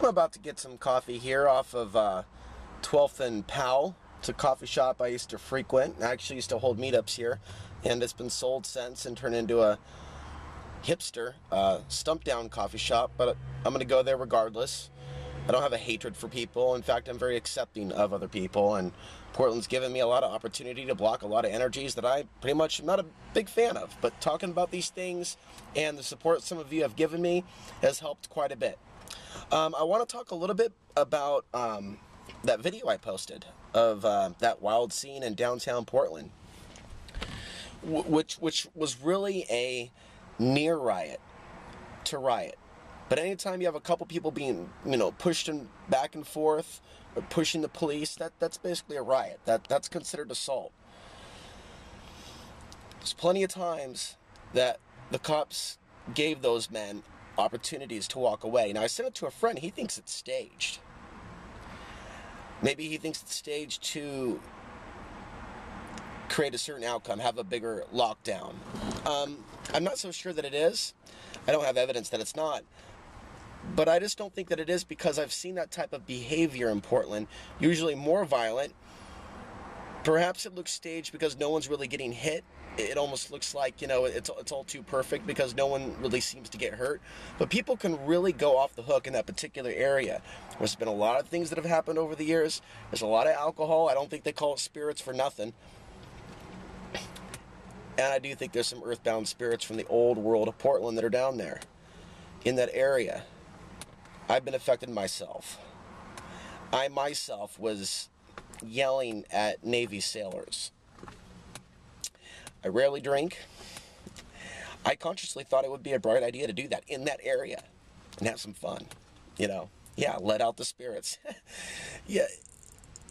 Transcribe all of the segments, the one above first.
I'm about to get some coffee here off of 12th and Powell. It's a coffee shop I used to frequent. I actually used to hold meetups here, and it's been sold since and turned into a hipster, stump down coffee shop, but I'm going to go there regardless. I don't have a hatred for people. In fact, I'm very accepting of other people, and Portland's given me a lot of opportunity to block a lot of energies that I pretty much am not a big fan of. But talking about these things and the support some of you have given me has helped quite a bit. I want to talk a little bit about that video I posted of that wild scene in downtown Portland, which was really a near riot to riot. But anytime you have a couple people being, pushed back and forth, or pushing the police, that's basically a riot. That's considered assault. There's plenty of times that the cops gave those men opportunities to walk away. Now, I sent it to a friend. He thinks it's staged. Maybe he thinks it's staged to create a certain outcome, have a bigger lockdown. I'm not so sure that it is. I don't have evidence that it's not. But I just don't think that it is, because I've seen that type of behavior in Portland, usually more violent. Perhaps it looks staged because no one's really getting hit. It almost looks like, it's all too perfect because no one really seems to get hurt. But people can really go off the hook in that particular area. There's been a lot of things that have happened over the years. There's a lot of alcohol. I don't think they call it spirits for nothing. And I do think there's some earthbound spirits from the old world of Portland that are down there in that area. I've been affected myself. I myself was yelling at Navy sailors. I rarely drink. I consciously thought it would be a bright idea to do that in that area and have some fun. Yeah, let out the spirits. Yeah.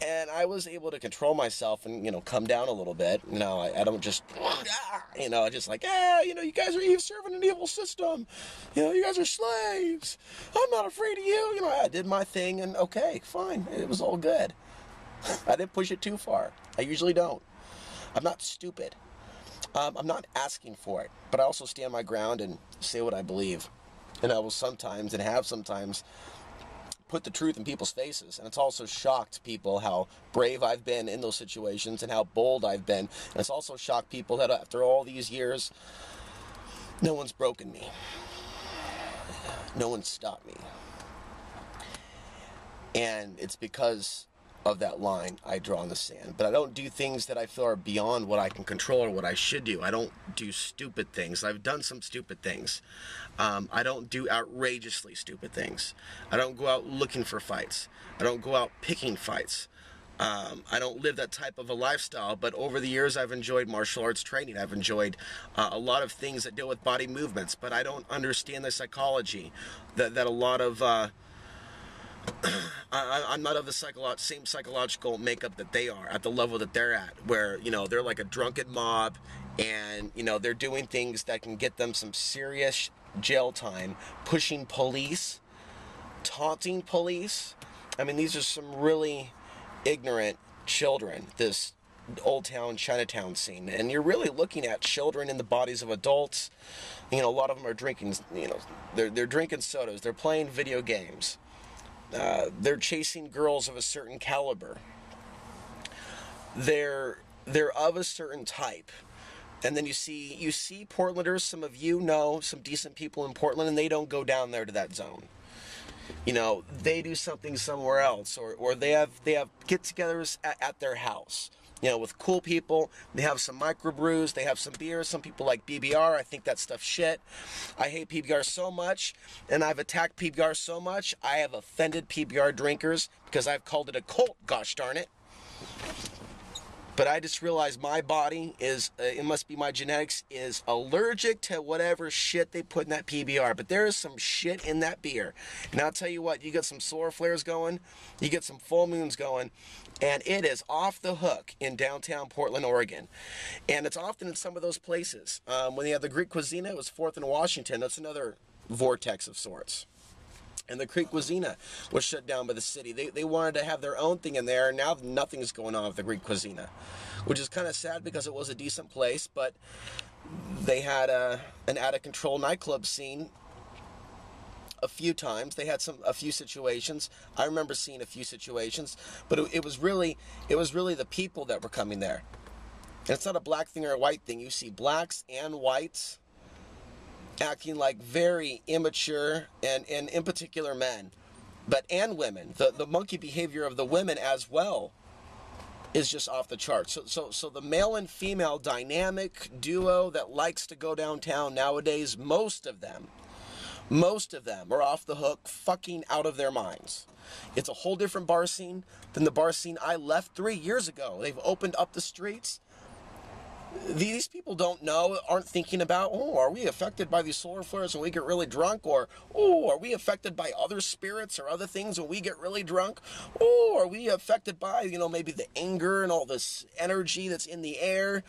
And I was able to control myself and, come down a little bit. I don't just, just like, you guys are serving an evil system. You guys are slaves. I'm not afraid of you. I did my thing and okay, fine. It was all good. I didn't push it too far. I usually don't. I'm not stupid. I'm not asking for it, but I also stand my ground and say what I believe. And I will sometimes, and have sometimes, put the truth in people's faces. And it's also shocked people how brave I've been in those situations and how bold I've been. And it's also shocked people that after all these years, no one's broken me. No one's stopped me. And it's because of that line I draw in the sand. But I don't do things that I feel are beyond what I can control or what I should do. I don't do stupid things. I've done some stupid things. I don't do outrageously stupid things. I don't go out looking for fights. I don't go out picking fights. I don't live that type of a lifestyle, but over the years I've enjoyed martial arts training. I've enjoyed a lot of things that deal with body movements, but I don't understand the psychology that a lot of I'm not of the same psychological makeup that they are, at the level that they're at, where, they're like a drunken mob and, they're doing things that can get them some serious jail time, pushing police, taunting police. I mean, these are some really ignorant children, this Old Town, Chinatown scene. And you're really looking at children in the bodies of adults. A lot of them are drinking, they're drinking sodas, they're playing video games. They're chasing girls of a certain caliber. They're of a certain type. And then you see Portlanders, some of you know some decent people in Portland, and they don't go down there to that zone. They do something somewhere else, or they have get-togethers at their house. With cool people. They have some microbrews, they have some beers. Some people like PBR. I think that stuff's shit. I hate PBR so much, and I've attacked PBR so much, I have offended PBR drinkers because I've called it a cult, gosh darn it. But I just realized my body it must be my genetics, is allergic to whatever shit they put in that PBR. But there is some shit in that beer. And I'll tell you what, you get some solar flares going, you get some full moons going, and it is off the hook in downtown Portland, Oregon. And it's often in some of those places. When they have the Greek Cuisine, it was 4th and Washington. That's another vortex of sorts. And the Greek Cuisine was shut down by the city. They wanted to have their own thing in there, and now nothing is going on with the Greek Cuisine, which is kind of sad because it was a decent place, but they had an out-of-control nightclub scene a few times. They had a few situations. I remember seeing a few situations, but it was really the people that were coming there. And it's not a black thing or a white thing. You see blacks and whites acting like very immature, and in particular men, and women. The monkey behavior of the women as well is just off the charts. So the male and female dynamic duo that likes to go downtown nowadays, most of them are off the hook, fucking out of their minds. It's a whole different bar scene than the bar scene I left 3 years ago. They've opened up the streets. These people aren't thinking about, oh, are we affected by these solar flares when we get really drunk? Or, oh, are we affected by other spirits or other things when we get really drunk? Oh, are we affected by, maybe the anger and all this energy that's in the air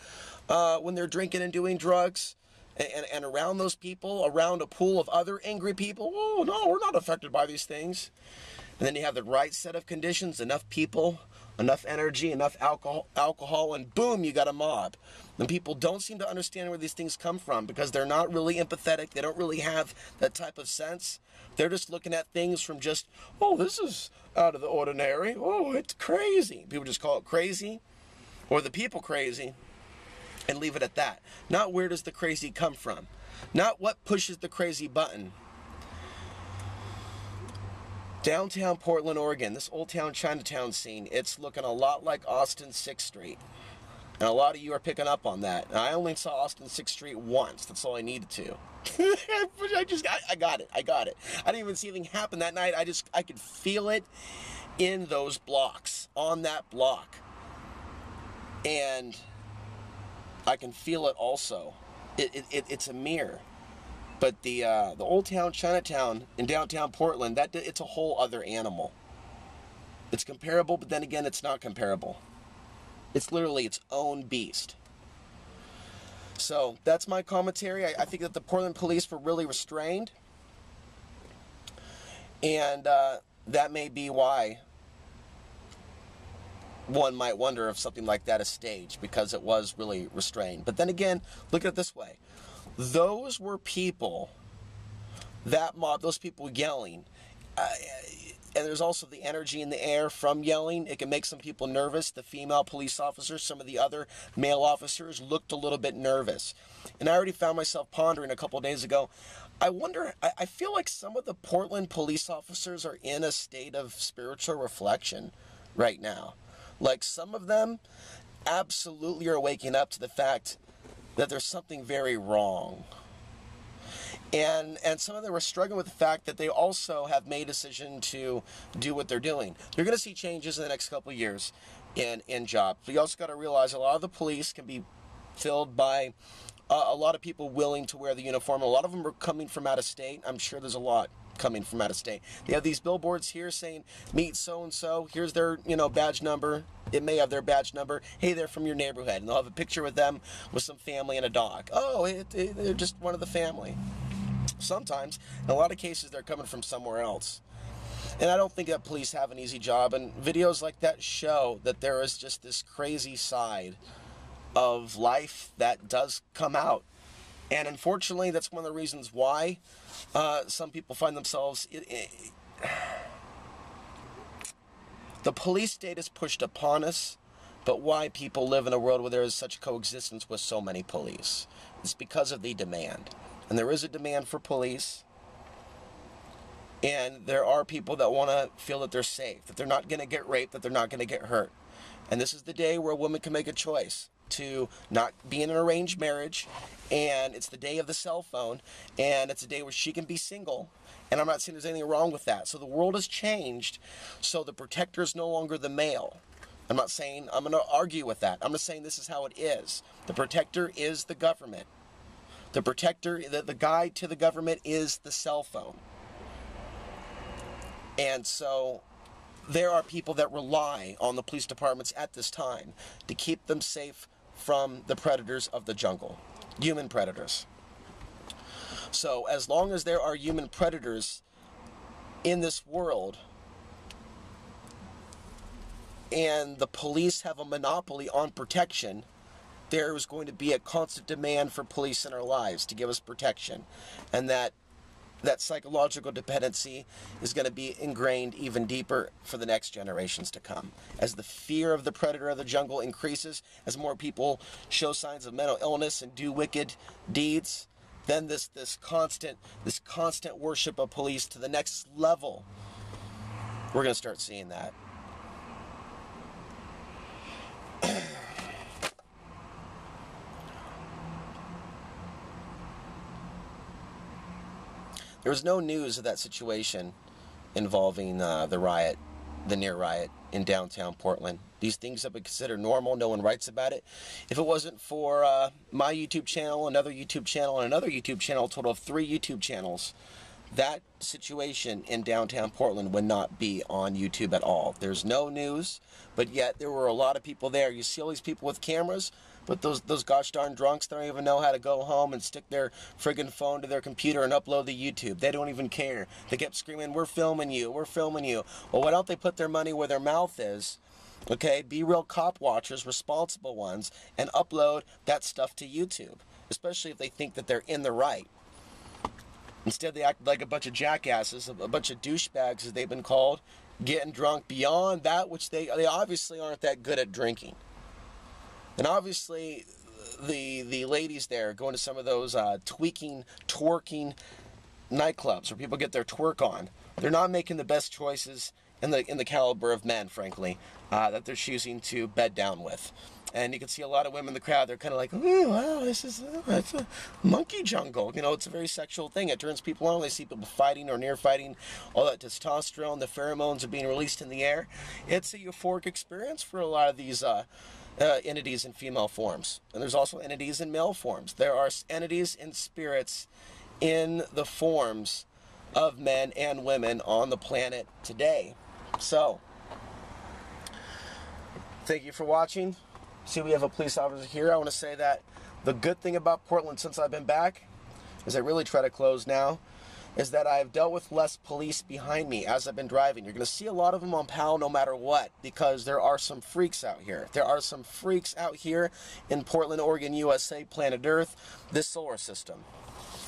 when they're drinking and doing drugs? And around those people, around a pool of other angry people, oh, no, we're not affected by these things. And then you have the right set of conditions, enough people, enough energy, enough alcohol, and boom, you got a mob. And people don't seem to understand where these things come from because they're not really empathetic. They don't really have that type of sense. They're just looking at things from just, oh, this is out of the ordinary. Oh, it's crazy. People just call it crazy, or the people crazy, and leave it at that. Not where does the crazy come from. Not what pushes the crazy button. Downtown Portland, Oregon, this Old Town Chinatown scene, it's looking a lot like Austin 6th Street. And a lot of you are picking up on that. And I only saw Austin 6th Street once. That's all I needed to. I got it. I didn't even see anything happen that night. I could feel it in those blocks, on that block. And I can feel it also. It's a mirror. But the Old Town Chinatown in downtown Portland, it's a whole other animal. It's comparable, but then again, it's not comparable. It's literally its own beast. So that's my commentary. I think that the Portland police were really restrained. And that may be why one might wonder if something like that is staged, because it was really restrained. But then again, look at it this way. Those were people, that mob, those people yelling. And there's also the energy in the air from yelling. It can make some people nervous. The female police officers, some of the other male officers looked a little bit nervous. And I already found myself pondering a couple of days ago, I feel like some of the Portland police officers are in a state of spiritual reflection right now. Like some of them absolutely are waking up to the fact that there's something very wrong. And some of them are struggling with the fact that they also have made a decision to do what they're doing. They're going to see changes in the next couple of years in jobs. But you also got to realize a lot of the police can be filled by a lot of people willing to wear the uniform. A lot of them are coming from out of state. I'm sure there's a lot coming from out of state. They have these billboards here saying, meet so-and-so. Here's their, badge number. It may have their badge number. Hey, they're from your neighborhood. And they'll have a picture with them with some family and a dog. Oh, they're just one of the family. Sometimes, in a lot of cases, they're coming from somewhere else. And I don't think that police have an easy job. And videos like that show that there is just this crazy side of life that does come out. And unfortunately, that's one of the reasons why some people find themselves... The police state is pushed upon us, but why people live in a world where there is such coexistence with so many police? It's because of the demand. And there is a demand for police. And there are people that want to feel that they're safe, that they're not going to get raped, that they're not going to get hurt. And this is the day where a woman can make a choice to not be in an arranged marriage. And it's the day of the cell phone. And it's a day where she can be single. And I'm not saying there's anything wrong with that. So the world has changed. So the protector is no longer the male. I'm not saying I'm going to argue with that. I'm just saying this is how it is. The protector is the government. The protector, the guide to the government is the cell phone. And so there are people that rely on the police departments at this time to keep them safe from the predators of the jungle, human predators. So as long as there are human predators in this world and the police have a monopoly on protection, there is going to be a constant demand for police in our lives to give us protection. And that that psychological dependency is going to be ingrained even deeper for the next generations to come. As the fear of the predator of the jungle increases, as more people show signs of mental illness and do wicked deeds, then this constant worship of police to the next level, we're going to start seeing that. There was no news of that situation involving the riot, the near riot in downtown Portland. These things have been considered normal. No one writes about it. If it wasn't for my YouTube channel, another YouTube channel, and another YouTube channel, a total of 3 YouTube channels, that situation in downtown Portland would not be on YouTube at all. There's no news, but yet there were a lot of people there. You see all these people with cameras, but those gosh darn drunks don't even know how to go home and stick their friggin' phone to their computer and upload to YouTube. They don't even care. They kept screaming, "We're filming you, we're filming you." Well, why don't they put their money where their mouth is? Okay, be real cop watchers, responsible ones, and upload that stuff to YouTube, especially if they think that they're in the right. Instead, they act like a bunch of jackasses, a bunch of douchebags, as they've been called, getting drunk beyond that which they obviously aren't that good at drinking. And obviously, the ladies there going to some of those twerking nightclubs where people get their twerk on, they're not making the best choices in the caliber of men, frankly, that they're choosing to bed down with. And you can see a lot of women in the crowd. They're kind of like, "Oh, wow, it's a monkey jungle." You know, it's a very sexual thing. It turns people on. They see people fighting or near fighting. All that testosterone, the pheromones are being released in the air. It's a euphoric experience for a lot of these entities in female forms. And there's also entities in male forms. There are entities and spirits in the forms of men and women on the planet today. So, thank you for watching. See, we have a police officer here. I want to say that the good thing about Portland since I've been back, as I really try to close now, is that I've dealt with less police behind me as I've been driving. You're going to see a lot of them on PAL no matter what, because there are some freaks out here. There are some freaks out here in Portland, Oregon, USA, planet Earth, this solar system,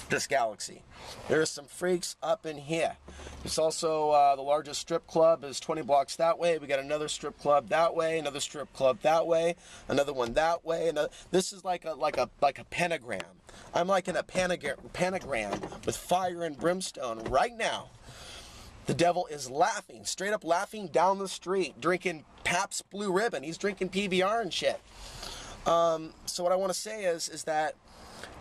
this galaxy. There are some freaks up in here. It's also the largest strip club is 20 blocks that way. We got another strip club that way, another strip club that way, another one that way. This is like a pentagram. I'm like in a pentagram with fire and brimstone right now. The devil is laughing, straight up laughing down the street, drinking Pabst Blue Ribbon. He's drinking PBR and shit. So what I want to say is that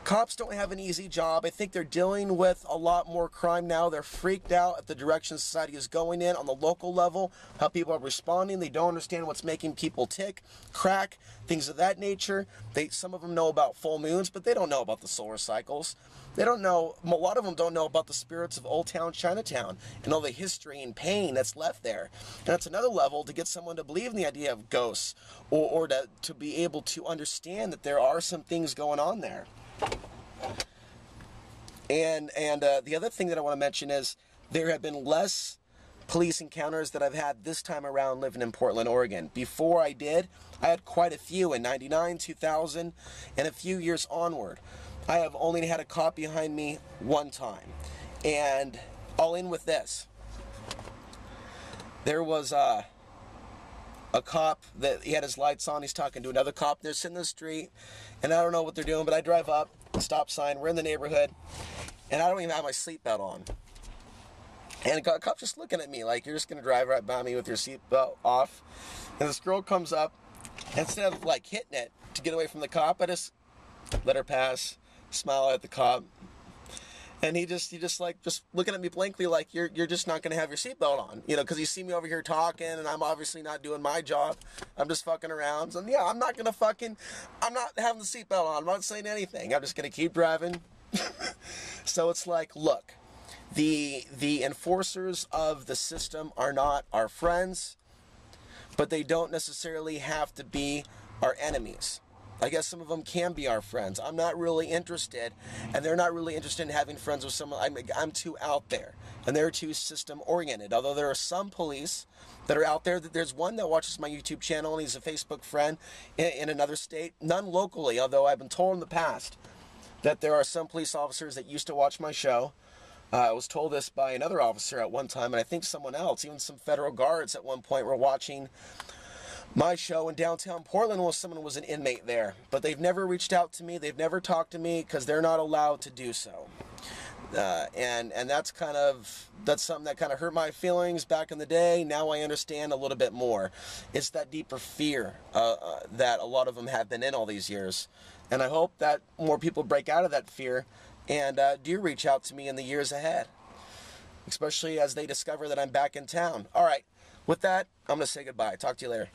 cops don't have an easy job. I think they're dealing with a lot more crime now. They're freaked out at the direction society is going in on the local level, how people are responding. They don't understand what's making people tick, crack, things of that nature. Some of them know about full moons, but they don't know about the solar cycles. They don't know, a lot of them don't know about the spirits of Old Town Chinatown and all the history and pain that's left there. And that's another level to get someone to believe in the idea of ghosts or to be able to understand that there are some things going on there. And the other thing that I want to mention is there have been less police encounters that I've had this time around living in Portland, Oregon. Before I had quite a few in 99, 2000, and a few years onward. I have only had a cop behind me one time. And I'll end with this. There was a cop that he had his lights on. He's talking to another cop. They're sitting in the street, and I don't know what they're doing, but I drive up, stop sign, we're in the neighborhood, and I don't even have my seatbelt on. And the cop's just looking at me like, "You're just going to drive right by me with your seatbelt off?" And this girl comes up, and instead of like hitting it to get away from the cop, I just let her pass, smile at the cop. And he just looking at me blankly like, you're just not going to have your seatbelt on, you know, because you see me over here talking and I'm obviously not doing my job. I'm just fucking around. And yeah, I'm not having the seatbelt on. I'm not saying anything. I'm just going to keep driving. So it's like, look, the enforcers of the system are not our friends, but they don't necessarily have to be our enemies. I guess some of them can be our friends. I'm not really interested, and they're not really interested in having friends with someone. I'm too out there, and they're too system-oriented. Although there are some police that are out there. There's one that watches my YouTube channel, and he's a Facebook friend in another state. None locally, although I've been told in the past that there are some police officers that used to watch my show I was told this by another officer at one time, and I think someone else, even some federal guards at one point, were watching my show in downtown Portland while someone was an inmate there. But they've never reached out to me. They've never talked to me because they're not allowed to do so. And that's something that kind of hurt my feelings back in the day. Now I understand a little bit more. It's that deeper fear that a lot of them have been in all these years. And I hope that more people break out of that fear and do reach out to me in the years ahead, especially as they discover that I'm back in town. All right, with that, I'm going to say goodbye. Talk to you later.